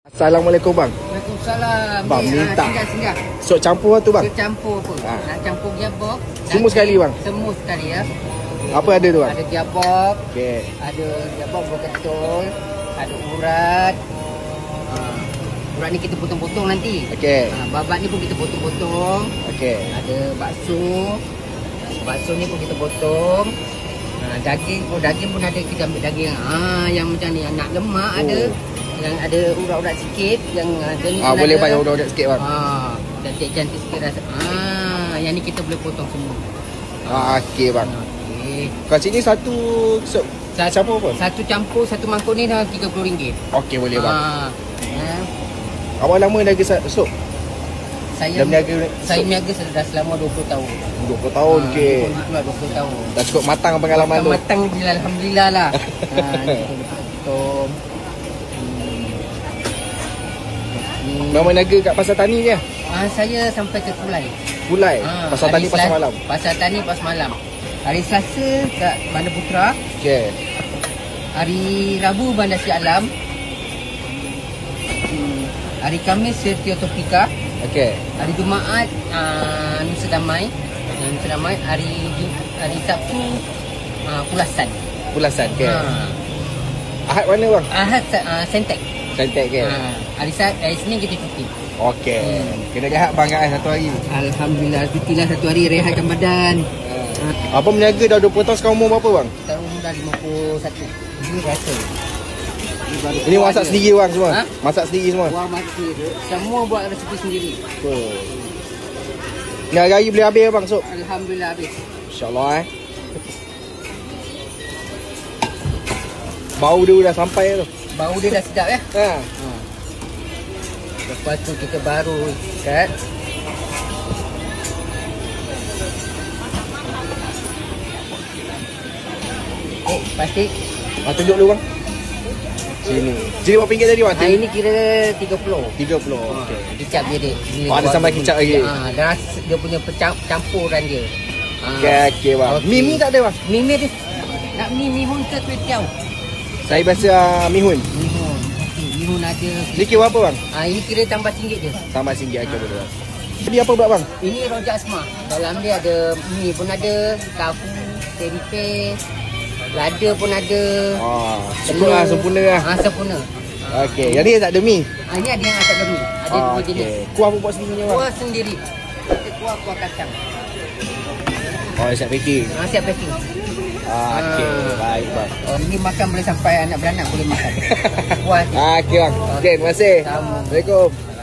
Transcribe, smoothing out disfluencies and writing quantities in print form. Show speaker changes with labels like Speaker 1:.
Speaker 1: Assalamualaikum bang.
Speaker 2: Waalaikumsalam.
Speaker 1: Bang minta.
Speaker 2: Singgah.
Speaker 1: Sok campur tu bang.
Speaker 2: Campur apa? Nak campur giabok.
Speaker 1: Semua sekali bang.
Speaker 2: Semua sekali ya.
Speaker 1: Apa ada tu bang?
Speaker 2: Ada giabok.
Speaker 1: Okey.
Speaker 2: Ada giabok berketul. Ada urat. Urat ni kita potong-potong nanti.
Speaker 1: Okey.
Speaker 2: Babat ni pun kita potong-potong.
Speaker 1: Okey.
Speaker 2: Ada bakso. Bakso ni pun kita potong. Daging pun ada, kita ambil daging yang macam ni, yang nak lemak ada. Yang ada urat-urat sikit, yang jenis
Speaker 1: boleh bayar urat-urat sikit bang.
Speaker 2: Cantik-cantik sikit rasa. Yang ni kita boleh potong semua.
Speaker 1: Okey bang.
Speaker 2: Okey.
Speaker 1: Kat sini satu sok campur apa?
Speaker 2: Satu campur, satu mangkuk ni dah RM30.
Speaker 1: Okey boleh bang. Awak lama dah sok?
Speaker 2: Saya berniaga dah selama 20 tahun.
Speaker 1: 20 tahun okey.
Speaker 2: 20 tahun.
Speaker 1: Dah cukup matang pengalaman tu.
Speaker 2: Matang je alhamdulillah lah. Potong.
Speaker 1: Memang niaga kat pasar tani ke?
Speaker 2: Saya sampai ke Kulai.
Speaker 1: Kulai? Pasar tani pasar malam?
Speaker 2: Pasar tani pasar malam. Hari Selasa kat Bandar Putra.
Speaker 1: Okey.
Speaker 2: Hari Rabu Bandar Shah Alam. Hari Khamis Setia Topika.
Speaker 1: Okey.
Speaker 2: Hari Jumaat Nusa Damai. Hari Sabtu Pulasan.
Speaker 1: Pulasan okey. Ahad mana bang?
Speaker 2: Ahad Sentek.
Speaker 1: Sentek ke?
Speaker 2: Hari Isnin kita cuti.
Speaker 1: Okey. Kena rehat bang kat satu hari.
Speaker 2: Alhamdulillah, cutilah satu hari, rehatkan badan.
Speaker 1: Abang berniaga dah 20 tahun, sekarang umur berapa bang?
Speaker 2: Sekarang umur dah 51. Ini rasa.
Speaker 1: Ini masak sendiri bang semua? Masak sendiri semua?
Speaker 2: Buat masak sendiri. Semua buat resepi sendiri.
Speaker 1: Ni hari-hari boleh habis bang Sok?
Speaker 2: Alhamdulillah habis.
Speaker 1: InsyaAllah Bau dia dah sampai tu.
Speaker 2: Bau dia dah sedap ya? Lepas tu kita baru ikat. Plastik.
Speaker 1: Tunjuk dulu bang. Sini berapa ringgit tadi bang?
Speaker 2: Ini kira 30.
Speaker 1: 30. Okey.
Speaker 2: Kicap dia.
Speaker 1: Ada sambal kicap lagi.
Speaker 2: Dia punya campuran dia.
Speaker 1: Okey bang. Mi tak ada bang?
Speaker 2: Mi dia. Nak mihun ke kuih tiaw?
Speaker 1: Saya biasa mihun.
Speaker 2: Mihun ada.
Speaker 1: Ni kira apa bang?
Speaker 2: Ini kira tambah RM1 je.
Speaker 1: Tambah RM1 okey boleh bang. Ini apa buat bang?
Speaker 2: Ini rojak asma. Dalam dia ada mi pun ada, tahu, tempe, lada pun ada.
Speaker 1: Cukup lah, sempurna lah.
Speaker 2: Sempurna.
Speaker 1: Okey, yang ni tak ada mi?
Speaker 2: Ini ada yang tak ada mi. Ada dua jenis.
Speaker 1: Kuah pun buat sendiri bang?
Speaker 2: Kuah sendiri. Kuah kacang.
Speaker 1: Siap packing?
Speaker 2: Siap packing.
Speaker 1: Okey, baik bang.
Speaker 2: Ini makan boleh sampai anak beranak boleh makan. Kuah.
Speaker 1: Okey bang. Okey, terima kasih.
Speaker 2: Assalamualaikum.
Speaker 1: Assalamualaikum.